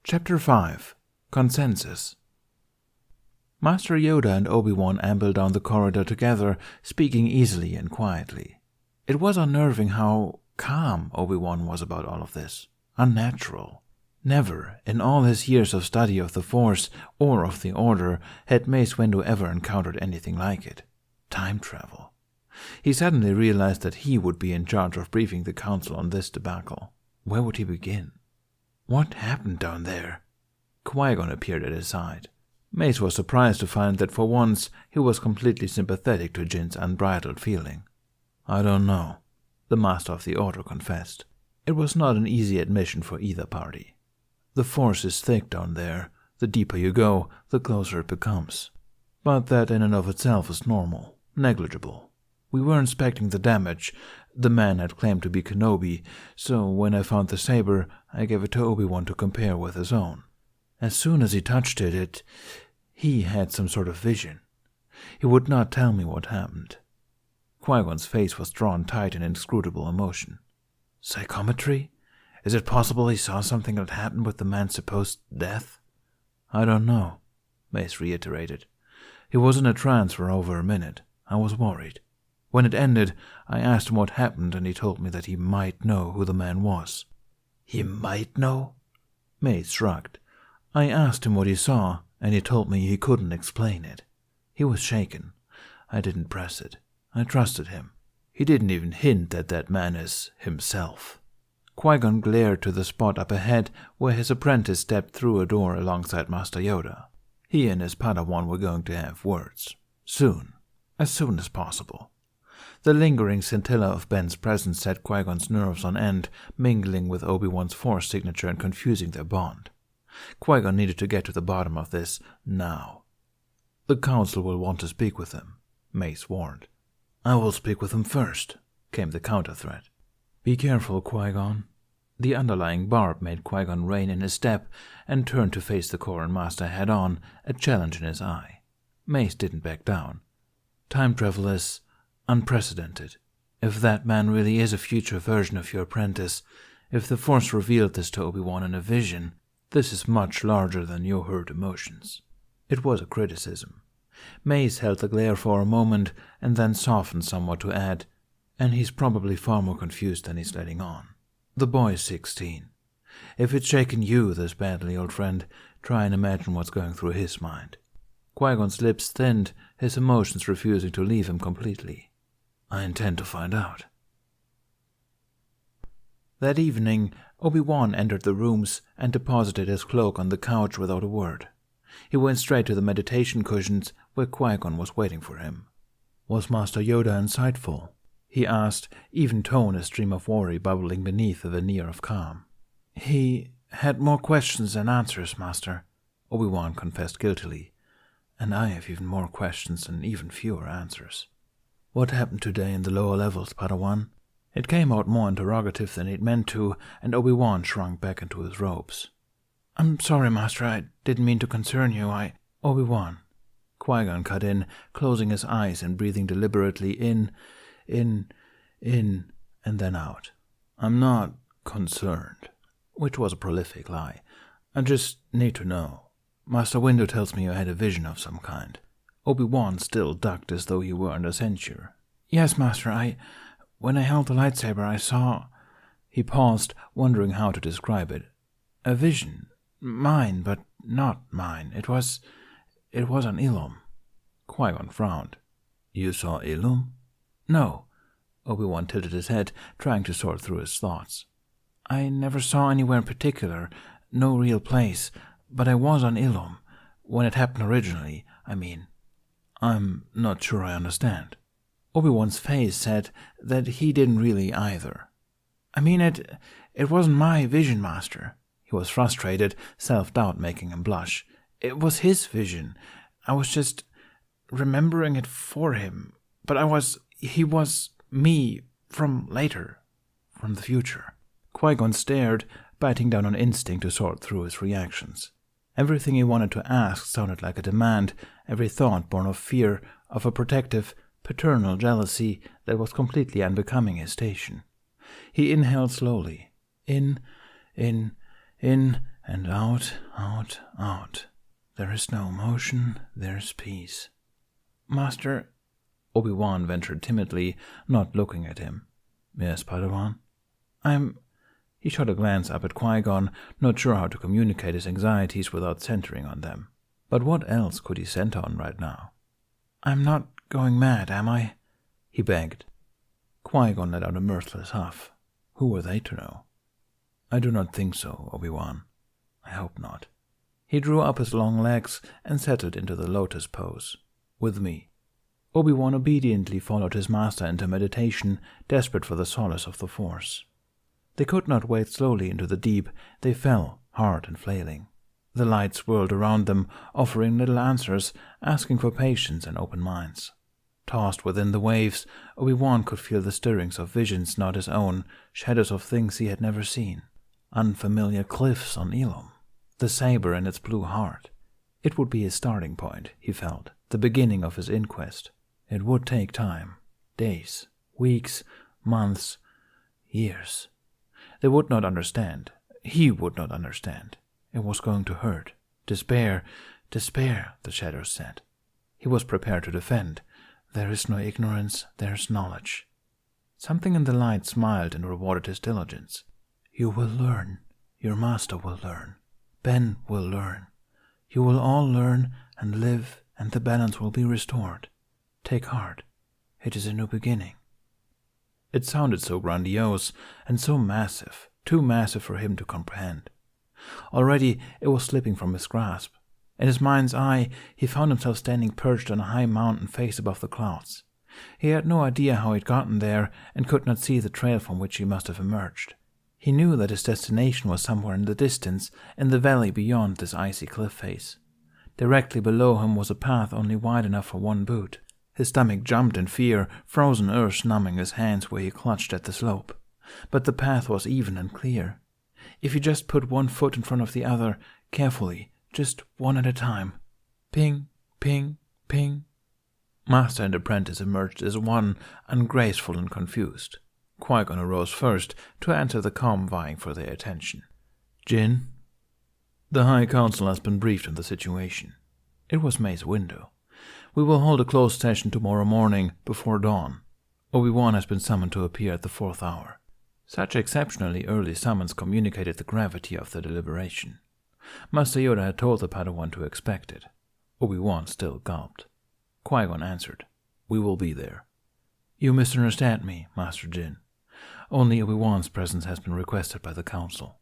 Chapter 5 Consensus. Master Yoda and Obi-Wan ambled down the corridor together, speaking easily and quietly. It was unnerving how calm Obi-Wan was about all of this. Unnatural. Never, in all his years of study of the Force or of the Order, had Mace Windu ever encountered anything like it. Time travel. He suddenly realized that he would be in charge of briefing the Council on this debacle. Where would he begin? What happened down there? Qui-Gon appeared at his side. Mace was surprised to find that for once he was completely sympathetic to Jin's unbridled feeling. I don't know, the Master of the Order confessed. It was not an easy admission for either party. The Force is thick down there. The deeper you go, the closer it becomes. But that in and of itself is normal, negligible. We were inspecting the damage. The man had claimed to be Kenobi, so when I found the saber, I gave it to Obi-Wan to compare with his own. As soon as he touched it, he had some sort of vision. He would not tell me what happened. Qui-Gon's face was drawn tight in inscrutable emotion. Psychometry? Is it possible he saw something that happened with the man's supposed death? I don't know, Mace reiterated. He was in a trance for over a minute. I was worried. When it ended, I asked him what happened, and he told me that he might know who the man was. He might know? Mace shrugged. I asked him what he saw, and he told me he couldn't explain it. He was shaken. I didn't press it. I trusted him. He didn't even hint that that man is himself. Qui-Gon glared to the spot up ahead where his apprentice stepped through a door alongside Master Yoda. He and his Padawan were going to have words. Soon. As soon as possible. The lingering scintilla of Ben's presence set Qui-Gon's nerves on end, mingling with Obi-Wan's Force signature and confusing their bond. Qui-Gon needed to get to the bottom of this now. The Council will want to speak with him, Mace warned. I will speak with him first, came the counter-threat. Be careful, Qui-Gon. The underlying barb made Qui-Gon rein in his step and turned to face the Corran Master head-on, a challenge in his eye. Mace didn't back down. Time travel is unprecedented. If that man really is a future version of your apprentice, if the Force revealed this to Obi-Wan in a vision, this is much larger than your hurt emotions. It was a criticism. Mace held the glare for a moment and then softened somewhat to add, and he's probably far more confused than he's letting on. The boy's 16. If it's shaken you this badly, old friend, try and imagine what's going through his mind. Qui-Gon's lips thinned, his emotions refusing to leave him completely. I intend to find out. That evening, Obi-Wan entered the rooms and deposited his cloak on the couch without a word. He went straight to the meditation cushions where Qui-Gon was waiting for him. Was Master Yoda insightful? He asked, even tone a stream of worry bubbling beneath a veneer of calm. He had more questions than answers, Master, Obi-Wan confessed guiltily. And I have even more questions and even fewer answers. What happened today in the lower levels, Padawan? It came out more interrogative than he'd meant to, and Obi-Wan shrunk back into his robes. I'm sorry, Master, I didn't mean to concern you, Obi-Wan. Qui-Gon cut in, closing his eyes and breathing deliberately in, and then out. I'm not concerned, which was a prolific lie. I just need to know. Master Windu tells me you had a vision of some kind. Obi-Wan still ducked as though he were under censure. Yes, Master, when I held the lightsaber, I saw... He paused, wondering how to describe it. A vision. Mine, but not mine. It was an Ilum. Qui-Gon frowned. You saw Ilum? No. Obi-Wan tilted his head, trying to sort through his thoughts. I never saw anywhere in particular, no real place, but I was on Ilum. When it happened originally, I mean. I'm not sure I understand. Obi-Wan's face said that he didn't really either. I mean, it wasn't my vision, Master. He was frustrated, self-doubt making him blush. It was his vision. I was just remembering it for him. But he was me from later, from the future. Qui-Gon stared, biting down on instinct to sort through his reactions. Everything he wanted to ask sounded like a demand, every thought born of fear, of a protective, paternal jealousy that was completely unbecoming his station. He inhaled slowly, in, And out, out, out. There is no motion, there's peace. Master, Obi-Wan ventured timidly, not looking at him. Yes, Padawan? He shot a glance up at Qui-Gon, not sure how to communicate his anxieties without centering on them. But what else could he center on right now? I'm not going mad, am I? He begged. Qui-Gon let out a mirthless huff. Who were they to know? I do not think so, Obi-Wan. I hope not. He drew up his long legs and settled into the lotus pose. With me. Obi-Wan obediently followed his master into meditation, desperate for the solace of the Force. They could not wade slowly into the deep. They fell, hard and flailing. The light swirled around them, offering little answers, asking for patience and open minds. Tossed within the waves, Obi-Wan could feel the stirrings of visions not his own, shadows of things he had never seen. Unfamiliar cliffs on Elam, the saber in its blue heart. It would be his starting point, he felt, the beginning of his inquest. It would take time. Days, weeks, months, years. They would not understand. He would not understand. It was going to hurt. Despair, despair, the shadows said. He was prepared to defend. There is no ignorance, there is knowledge. Something in the light smiled and rewarded his diligence. You will learn. Your master will learn. Ben will learn. You will all learn and live, and the balance will be restored. Take heart. It is a new beginning. It sounded so grandiose and so massive, too massive for him to comprehend. Already it was slipping from his grasp. In his mind's eye, he found himself standing perched on a high mountain face above the clouds. He had no idea how he'd gotten there and could not see the trail from which he must have emerged. He knew that his destination was somewhere in the distance, in the valley beyond this icy cliff face. Directly below him was a path only wide enough for one boot. His stomach jumped in fear, frozen earth numbing his hands where he clutched at the slope. But the path was even and clear. If he just put one foot in front of the other, carefully, just one at a time. Ping, ping, ping. Master and apprentice emerged as one, ungraceful and confused. Qui-Gon arose first to answer the comm vying for their attention. Jin? The High Council has been briefed on the situation. It was Mace Windu. We will hold a closed session tomorrow morning before dawn. Obi-Wan has been summoned to appear at the 4th hour. Such exceptionally early summons communicated the gravity of the deliberation. Master Yoda had told the Padawan to expect it. Obi-Wan still gulped. Qui-Gon answered, We will be there. You misunderstand me, Master Jin. Only Obi-Wan's presence has been requested by the Council.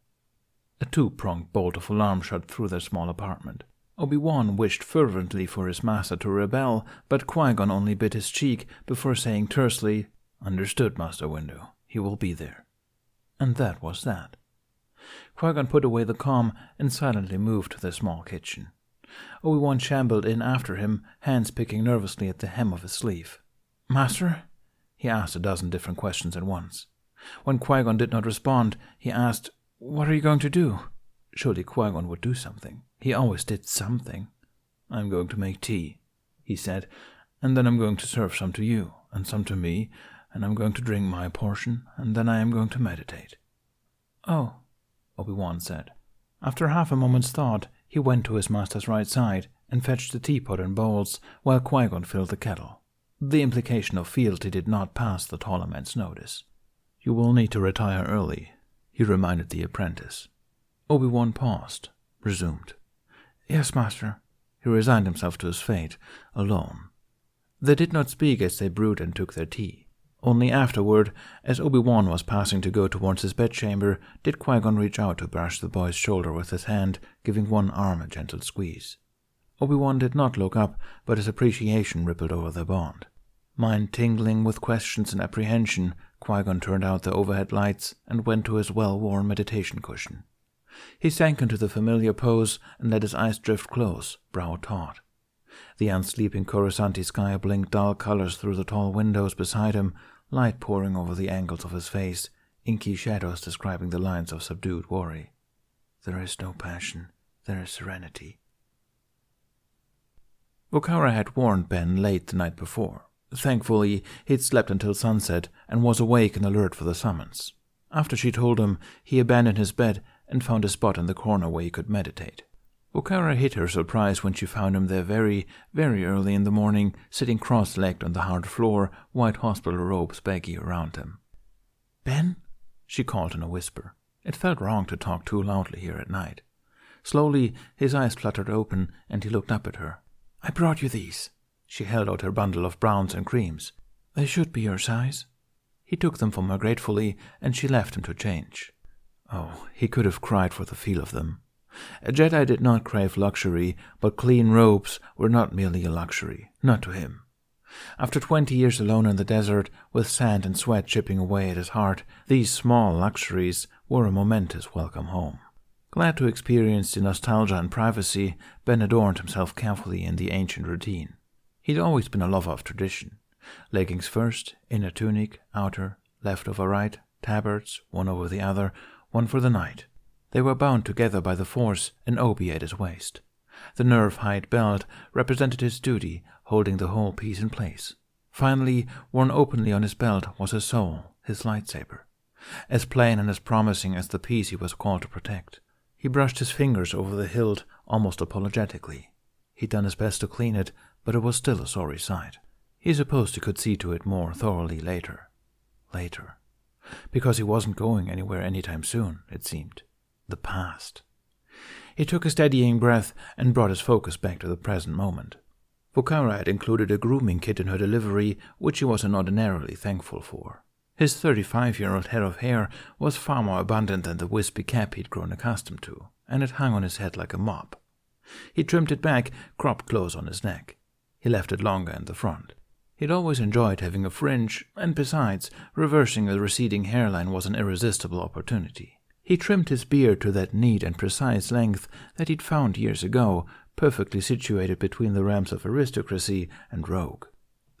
A two-pronged bolt of alarm shot through their small apartment. Obi-Wan wished fervently for his master to rebel, but Qui-Gon only bit his cheek before saying tersely, Understood, Master Windu. He will be there. And that was that. Qui-Gon put away the comm and silently moved to the small kitchen. Obi-Wan shambled in after him, hands picking nervously at the hem of his sleeve. Master? He asked a dozen different questions at once. When Qui-Gon did not respond, he asked, What are you going to do? Surely Qui-Gon would do something. He always did something. I'm going to make tea, he said, and then I'm going to serve some to you, and some to me, and I'm going to drink my portion, and then I am going to meditate. Oh, Obi-Wan said. After half a moment's thought, he went to his master's right side and fetched the teapot and bowls, while Qui-Gon filled the kettle. The implication of fealty did not pass the taller man's notice. You will need to retire early, he reminded the apprentice. Obi-Wan paused, resumed. Yes, master. He resigned himself to his fate, alone. They did not speak as they brewed and took their tea. Only afterward, as Obi-Wan was passing to go towards his bedchamber, did Qui-Gon reach out to brush the boy's shoulder with his hand, giving one arm a gentle squeeze. Obi-Wan did not look up, but his appreciation rippled over their bond. Mind tingling with questions and apprehension, Qui-Gon turned out the overhead lights and went to his well-worn meditation cushion. He sank into the familiar pose and let his eyes drift close, brow taut. The unsleeping Coruscanti sky blinked dull colors through the tall windows beside him, light pouring over the angles of his face, inky shadows describing the lines of subdued worry. There is no passion, there is serenity. Vokhara had warned Ben late the night before. Thankfully, he'd slept until sunset and was awake and alert for the summons. After she told him, he abandoned his bed and found a spot in the corner where he could meditate. Vocara hid her surprise when she found him there very, very early in the morning, sitting cross-legged on the hard floor, white hospital robes baggy around him. "Ben?" she called in a whisper. It felt wrong to talk too loudly here at night. Slowly, his eyes fluttered open, and he looked up at her. "I brought you these." She held out her bundle of browns and creams. "They should be your size." He took them from her gratefully, and she left him to change. Oh, he could have cried for the feel of them. A Jedi did not crave luxury, but clean robes were not merely a luxury, not to him. After 20 years alone in the desert, with sand and sweat chipping away at his heart, these small luxuries were a momentous welcome home. Glad to experience the nostalgia and privacy, Ben adorned himself carefully in the ancient routine. He'd always been a lover of tradition. Leggings first, inner tunic, outer, left over right, tabards, one over the other, one for the night. They were bound together by the Force, an obi at his waist. The nerve-hide belt represented his duty, holding the whole piece in place. Finally, worn openly on his belt was his soul, his lightsaber. As plain and as promising as the piece he was called to protect. He brushed his fingers over the hilt almost apologetically. He'd done his best to clean it, but it was still a sorry sight. He supposed he could see to it more thoroughly later. Later. Because he wasn't going anywhere anytime soon, it seemed. The past. He took a steadying breath and brought his focus back to the present moment. Vocara had included a grooming kit in her delivery, which he was inordinately thankful for. His 35-year-old head of hair was far more abundant than the wispy cap he'd grown accustomed to, and it hung on his head like a mop. He trimmed it back, cropped close on his neck. He left it longer in the front. He'd always enjoyed having a fringe, and besides, reversing a receding hairline was an irresistible opportunity. He trimmed his beard to that neat and precise length that he'd found years ago, perfectly situated between the realms of aristocracy and rogue.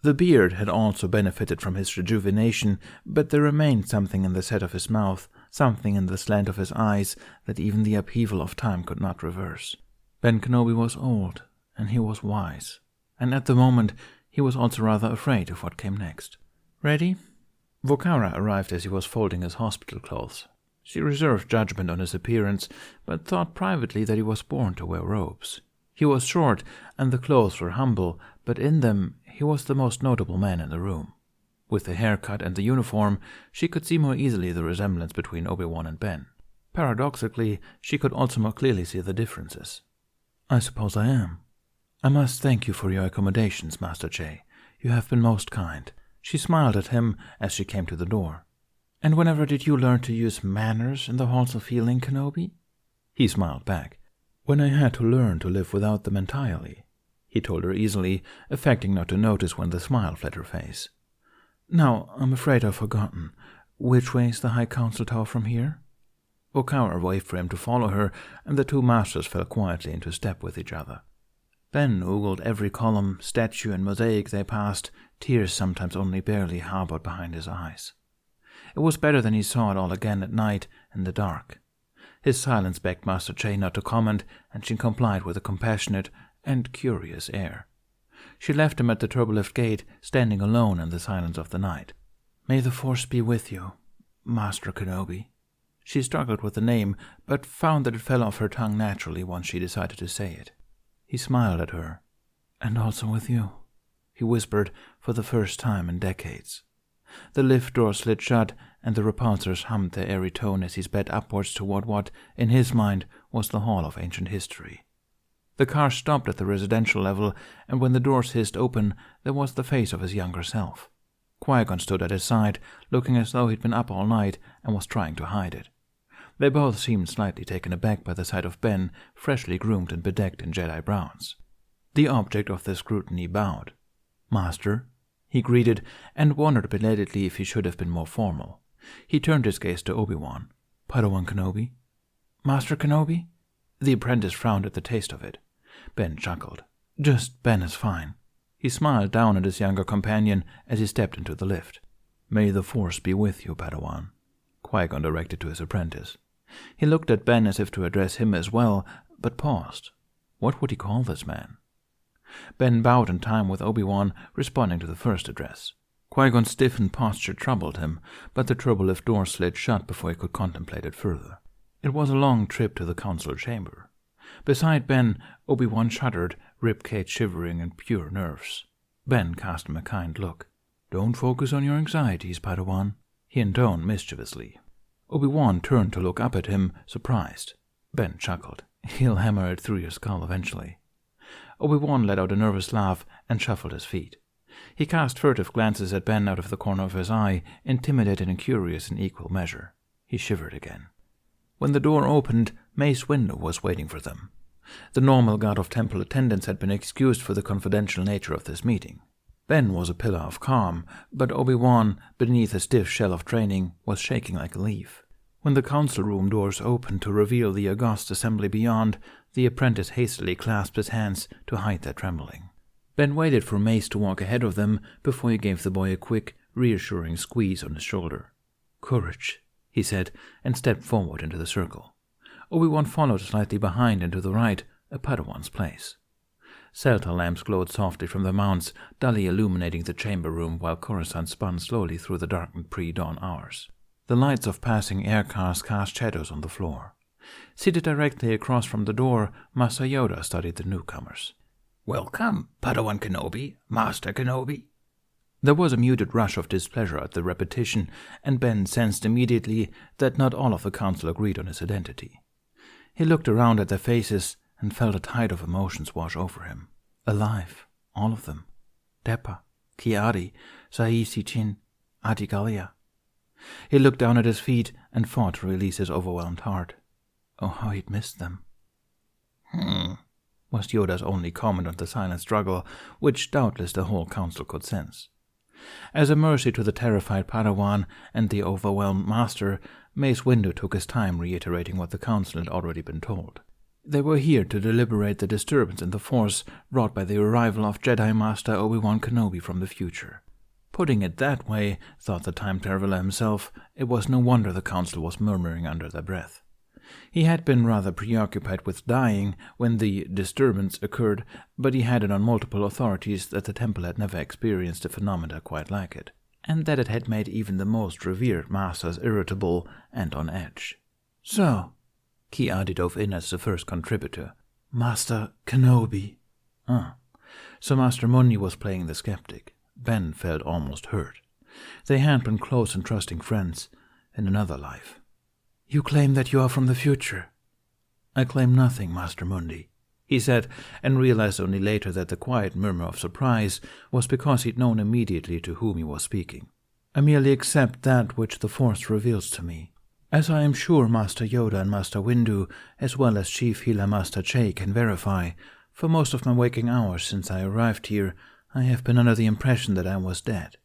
The beard had also benefited from his rejuvenation, but there remained something in the set of his mouth, something in the slant of his eyes, that even the upheaval of time could not reverse. Ben Kenobi was old, and he was wise, and at the moment he was also rather afraid of what came next. "Ready?" Vocara arrived as he was folding his hospital clothes. She reserved judgment on his appearance, but thought privately that he was born to wear robes. He was short, and the clothes were humble, but in them he was the most notable man in the room. With the haircut and the uniform, she could see more easily the resemblance between Obi-Wan and Ben. Paradoxically, she could also more clearly see the differences. "I suppose I am. I must thank you for your accommodations, Master Che. You have been most kind." She smiled at him as she came to the door. "And whenever did you learn to use manners in the halls of healing, Kenobi?" He smiled back. "When I had to learn to live without them entirely," he told her easily, affecting not to notice when the smile fled her face. "Now, I'm afraid I've forgotten. Which way is the High Council Tower from here?" Vocara waved for him to follow her, and the two masters fell quietly into step with each other. Ben oogled every column, statue, and mosaic they passed, tears sometimes only barely harbored behind his eyes. It was better than he saw it all again at night, in the dark. His silence begged Master Che not to comment, and she complied with a compassionate and curious air. She left him at the turbolift gate, standing alone in the silence of the night. "May the Force be with you, Master Kenobi." She struggled with the name, but found that it fell off her tongue naturally once she decided to say it. He smiled at her. "And also with you," he whispered for the first time in decades. The lift door slid shut, and the repulsors hummed their airy tone as he sped upwards toward what, in his mind, was the Hall of Ancient History. The car stopped at the residential level, and when the doors hissed open, there was the face of his younger self. Qui-Gon stood at his side, looking as though he'd been up all night and was trying to hide it. They both seemed slightly taken aback by the sight of Ben, freshly groomed and bedecked in Jedi browns. The object of their scrutiny bowed. "Master," he greeted, and wondered belatedly if he should have been more formal. He turned his gaze to Obi-Wan. "Padawan Kenobi?" "Master Kenobi?" The apprentice frowned at the taste of it. Ben chuckled. "Just Ben is fine." He smiled down at his younger companion as he stepped into the lift. "May the Force be with you, Padawan," Qui-Gon directed to his apprentice. He looked at Ben as if to address him as well, but paused. What would he call this man? Ben bowed in time with Obi-Wan, responding to the first address. Qui-Gon's stiffened posture troubled him, but the turbolift door slid shut before he could contemplate it further. It was a long trip to the council chamber. Beside Ben, Obi-Wan shuddered, ribcage shivering in pure nerves. Ben cast him a kind look. "Don't focus on your anxieties, Padawan," he intoned mischievously. Obi-Wan turned to look up at him, surprised. Ben chuckled. "He'll hammer it through your skull eventually." Obi-Wan let out a nervous laugh and shuffled his feet. He cast furtive glances at Ben out of the corner of his eye, intimidated and curious in equal measure. He shivered again. When the door opened, Mace Windu was waiting for them. The normal guard of temple attendants had been excused for the confidential nature of this meeting. Ben was a pillar of calm, but Obi-Wan, beneath a stiff shell of training, was shaking like a leaf. When the council room doors opened to reveal the august assembly beyond, the apprentice hastily clasped his hands to hide their trembling. Ben waited for Mace to walk ahead of them before he gave the boy a quick, reassuring squeeze on his shoulder. "Courage," he said, and stepped forward into the circle. Obi-Wan followed slightly behind and to the right, a Padawan's place. Celta lamps glowed softly from the mounts, dully illuminating the chamber room while Coruscant spun slowly through the darkened pre-dawn hours. The lights of passing air cars cast shadows on the floor. Seated directly across from the door, Master Yoda studied the newcomers. "Welcome, Padawan Kenobi, Master Kenobi." There was a muted rush of displeasure at the repetition, and Ben sensed immediately that not all of the council agreed on his identity. He looked around at their faces and felt a tide of emotions wash over him. Alive, all of them. Deppa, Ki-Adi, Sa'i-Chin, Adi-Gallia. He looked down at his feet and fought to release his overwhelmed heart. Oh, how he'd missed them. Was Yoda's only comment on the silent struggle, which doubtless the whole council could sense. As a mercy to the terrified Padawan and the overwhelmed master, Mace Windu took his time reiterating what the council had already been told. They were here to deliberate the disturbance in the Force wrought by the arrival of Jedi Master Obi-Wan Kenobi from the future. Putting it that way, thought the time traveler himself, it was no wonder the council was murmuring under their breath. He had been rather preoccupied with dying when the disturbance occurred, but he had it on multiple authorities that the temple had never experienced a phenomena quite like it, and that it had made even the most revered masters irritable and on edge. "So," Ki-Adi dove in as the first contributor, "Master Kenobi." So Master Mundi was playing the skeptic. Ben felt almost hurt. They had been close and trusting friends in another life. "You claim that you are from the future." "I claim nothing, Master Mundi," he said, and realized only later that the quiet murmur of surprise was because he'd known immediately to whom he was speaking. "I merely accept that which the Force reveals to me. As I am sure Master Yoda and Master Windu, as well as Chief Healer Master Che, can verify, for most of my waking hours since I arrived here, I have been under the impression that I was dead."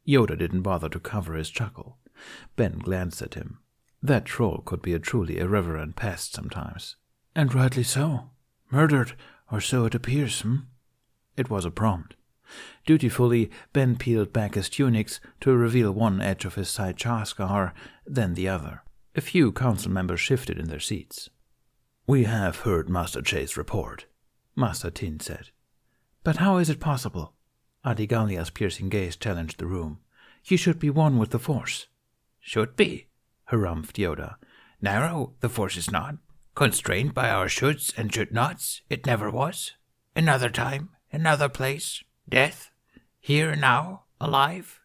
Yoda didn't bother to cover his chuckle. Ben glanced at him. That troll could be a truly irreverent pest sometimes. "And rightly so. Murdered, or so it appears, It was a prompt. Dutifully, Ben peeled back his tunics to reveal one edge of his side char-scar, then the other. A few council members shifted in their seats. "We have heard Master Che's report," Master Tin said. "But how is it possible?" Adi-Gallia's piercing gaze challenged the room. "You should be one with the Force." "Should be," harumphed Yoda. "Narrow, the Force is not. Constrained by our shoulds and should-nots, it never was. Another time, another place, death, here and now, alive."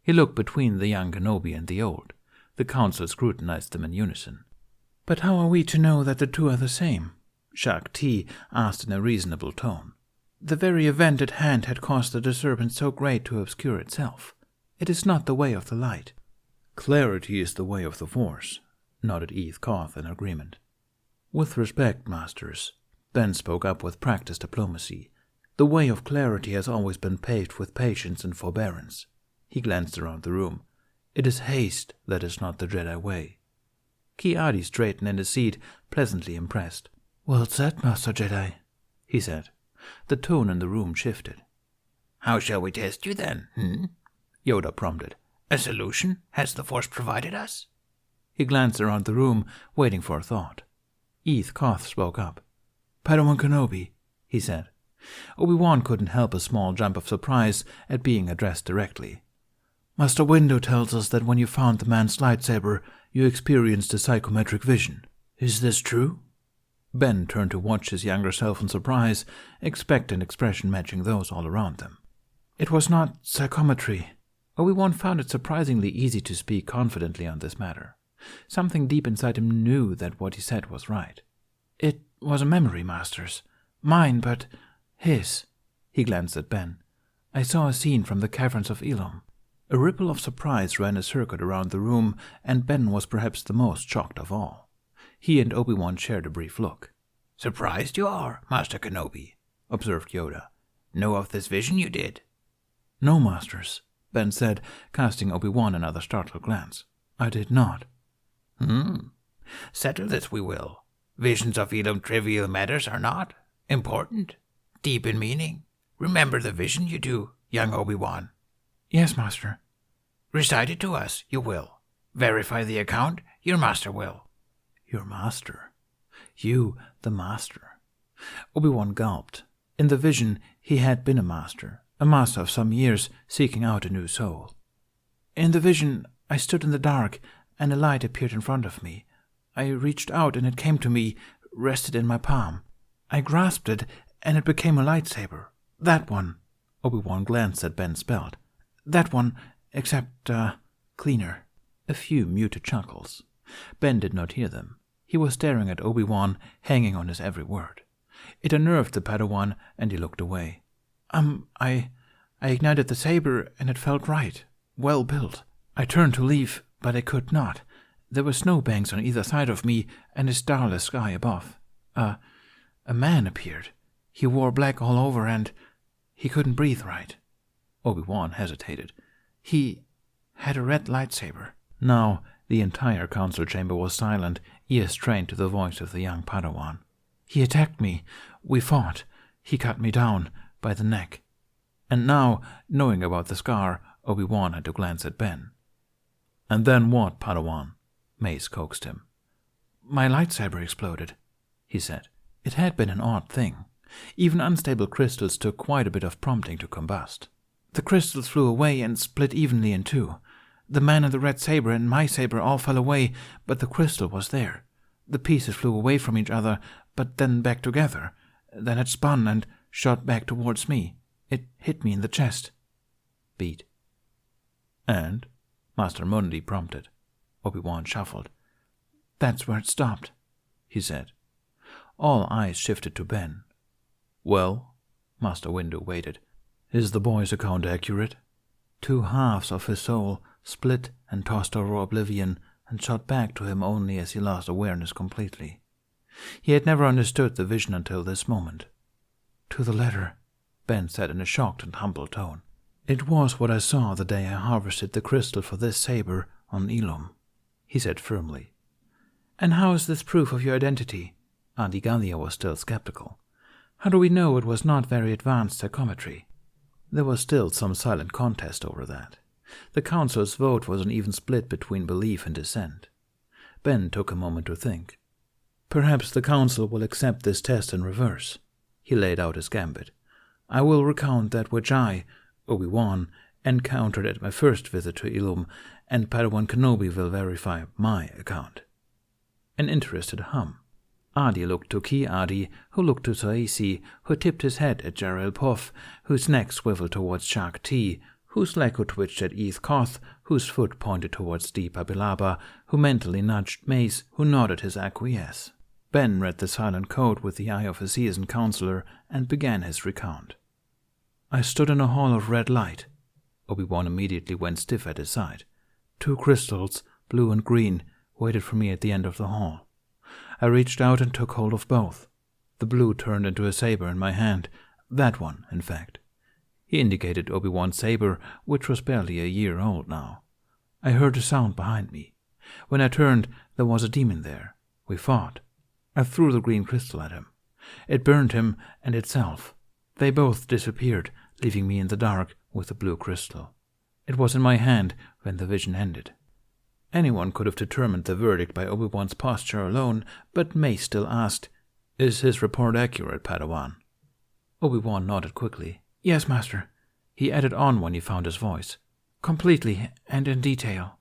He looked between the young Kenobi and the old. The council scrutinized them in unison. "But how are we to know that the two are the same?" Shak Ti asked in a reasonable tone. "The very event at hand had caused the disturbance so great to obscure itself. It is not the way of the light." "Clarity is the way of the Force," nodded Eeth Koth in agreement. "With respect, masters," Ben spoke up with practiced diplomacy, "the way of clarity has always been paved with patience and forbearance." He glanced around the room. "It is haste that is not the Jedi way." Ki-Adi straightened in his seat, pleasantly impressed. "Well said, Master Jedi," he said. The tone in the room shifted. "How shall we test you then, Yoda prompted. "A solution has the Force provided us?" He glanced around the room, waiting for a thought. Eeth Koth spoke up. "Padawan Kenobi," he said. Obi-Wan couldn't help a small jump of surprise at being addressed directly. "Master Windu tells us that when you found the man's lightsaber, you experienced a psychometric vision. Is this true?" Ben turned to watch his younger self in surprise, expectant expression matching those all around them. "It was not psychometry." Obi-Wan found it surprisingly easy to speak confidently on this matter. Something deep inside him knew that what he said was right. "It was a memory, Masters. Mine, but his." He glanced at Ben. "I saw a scene from the caverns of Elom." A ripple of surprise ran a circuit around the room, and Ben was perhaps the most shocked of all. He and Obi-Wan shared a brief look. "Surprised you are, Master Kenobi," observed Yoda. "Know of this vision you did?" "No, Masters," Ben said, casting Obi-Wan another startled glance. "I did not." Settle this we will. Visions of Elom trivial matters are not important, deep in meaning. Remember the vision you do, young Obi-Wan." "Yes, Master." "Recite it to us, you will. Verify the account, your master will." "Your master? You, the master?" Obi-Wan gulped. In the vision, he had been a master of some years, seeking out a new soul. "In the vision, I stood in the dark, and a light appeared in front of me. I reached out, and it came to me, rested in my palm. I grasped it, and it became a lightsaber. That one." Obi-Wan glanced at Ben's belt. "That one, except, cleaner." A few muted chuckles. Ben did not hear them. He was staring at Obi-Wan, hanging on his every word. It unnerved the Padawan, and he looked away. I ignited the saber, and it felt right. Well built. I turned to leave, but I could not. There were snowbanks on either side of me, and a starless sky above. A man appeared. He wore black all over, and he couldn't breathe right." Obi-Wan hesitated. "He had a red lightsaber." Now the entire council chamber was silent, ears trained to the voice of the young Padawan. "He attacked me. We fought. He cut me down by the neck." And now, knowing about the scar, Obi-Wan had to glance at Ben. "And then what, Padawan?" Mace coaxed him. "My lightsaber exploded," he said. It had been an odd thing. Even unstable crystals took quite a bit of prompting to combust. The crystals flew away and split evenly in two. The man in the red saber and my saber all fell away, but the crystal was there. The pieces flew away from each other, but then back together. Then it spun and shot back towards me. It hit me in the chest. Beat. "And?" Master Mundi prompted. Obi-Wan shuffled. "That's where it stopped," he said. All eyes shifted to Ben. "Well?" Master Windu waited. "Is the boy's account accurate?" Two halves of his soul split and tossed over oblivion and shot back to him only as he lost awareness completely. He had never understood the vision until this moment. "To the letter," Ben said in a shocked and humble tone. "It was what I saw the day I harvested the crystal for this saber on Elom," he said firmly. "And how is this proof of your identity?" Auntie Gallia was still skeptical. "How do we know it was not very advanced psychometry?" There was still some silent contest over that. The council's vote was an even split between belief and dissent. Ben took a moment to think. "Perhaps the council will accept this test in reverse." He laid out his gambit. "I will recount that which I, Obi-Wan, encountered at my first visit to Elom, and Padawan Kenobi will verify my account." An interested hum. Adi looked to Ki-Adi, who looked to Soesi, who tipped his head at Jarrell Puff, whose neck swiveled towards Shak Ti, whose Lekko twitched at Eth Koth, whose foot pointed towards Deepa Bilaba, who mentally nudged Mace, who nodded his acquiesce. Ben read the silent code with the eye of a seasoned counselor and began his recount. "I stood in a hall of red light." Obi-Wan immediately went stiff at his side. "Two crystals, blue and green, waited for me at the end of the hall. I reached out and took hold of both. The blue turned into a saber in my hand. That one, in fact." He indicated Obi-Wan's saber, which was barely a year old now. "I heard a sound behind me. When I turned, there was a demon there. We fought. I threw the green crystal at him. It burned him and itself. They both disappeared, leaving me in the dark with the blue crystal. It was in my hand when the vision ended." Anyone could have determined the verdict by Obi-Wan's posture alone, but Mace still asked, "Is his report accurate, Padawan?" Obi-Wan nodded quickly. "Yes, Master." He added on when he found his voice. "Completely and in detail."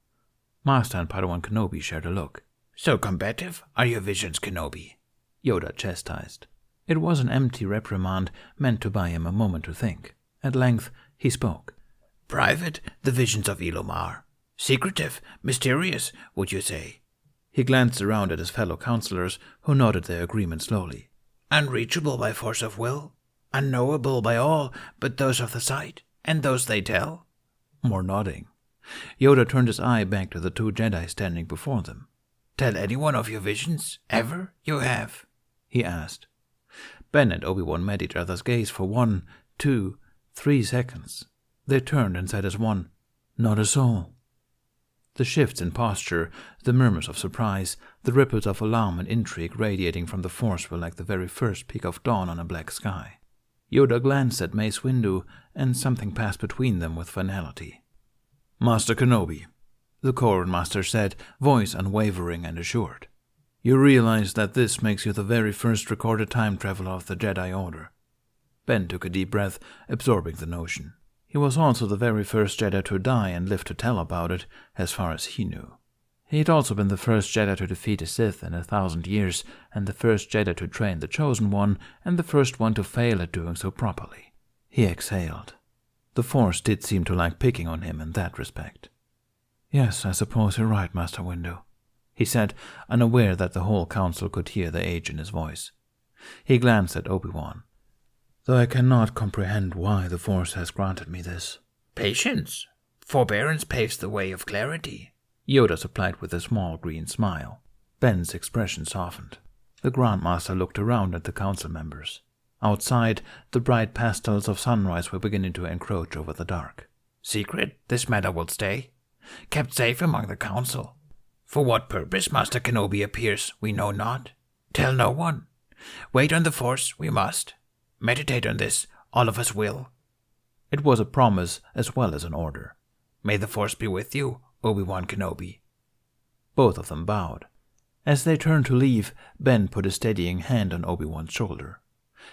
Master and Padawan Kenobi shared a look. So combative are your visions, Kenobi? Yoda chastised. It was an empty reprimand meant to buy him a moment to think. At length he spoke. Private, the visions of Ilumar. Secretive, mysterious, would you say? He glanced around at his fellow counselors, who nodded their agreement slowly. Unreachable by force of will, unknowable by all but those of the sight, and those they tell. More nodding. Yoda turned his eye back to the two Jedi standing before them. Tell anyone of your visions, ever you have? He asked. Ben and Obi-Wan met each other's gaze for 1, 2, 3 seconds. They turned and said as one, Not a soul. The shifts in posture, the murmurs of surprise, the ripples of alarm and intrigue radiating from the Force were like the very first peak of dawn on a black sky. Yoda glanced at Mace Windu, and something passed between them with finality. Master Kenobi, the Corran Master said, voice unwavering and assured. You realize that this makes you the very first recorded time traveler of the Jedi Order. Ben took a deep breath, absorbing the notion. He was also the very first Jedi to die and live to tell about it, as far as he knew. He had also been the first Jedi to defeat a Sith in 1,000 years, and the first Jedi to train the Chosen One, and the first one to fail at doing so properly. He exhaled. The Force did seem to like picking on him in that respect. Yes, I suppose you're right, Master Windu, he said, unaware that the whole council could hear the age in his voice. He glanced at Obi-Wan. Though I cannot comprehend why the Force has granted me this. Patience. Forbearance paves the way of clarity, Yoda supplied with a small green smile. Ben's expression softened. The Grand Master looked around at the council members. Outside, the bright pastels of sunrise were beginning to encroach over the dark. Secret, this matter will stay. Kept safe among the council. For what purpose Master Kenobi appears, we know not. Tell no one. Wait on the Force, we must. Meditate on this, all of us will. It was a promise as well as an order. May the Force be with you, Obi-Wan Kenobi. Both of them bowed. As they turned to leave, Ben put a steadying hand on Obi-Wan's shoulder.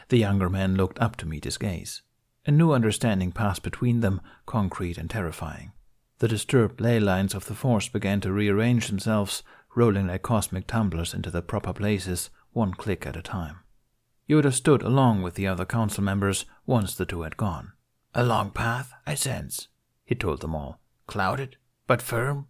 The younger man looked up to meet his gaze. A new understanding passed between them, concrete and terrifying. The disturbed ley lines of the Force began to rearrange themselves, rolling like cosmic tumblers into their proper places, one click at a time. Yoda stood along with the other council members once the two had gone. A long path, I sense, he told them all. Clouded, but firm.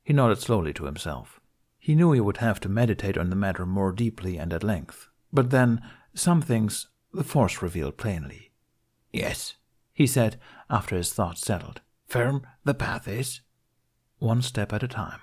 He nodded slowly to himself. He knew he would have to meditate on the matter more deeply and at length. But then, some things the Force revealed plainly. Yes, he said, after his thoughts settled. Firm the path is. One step at a time.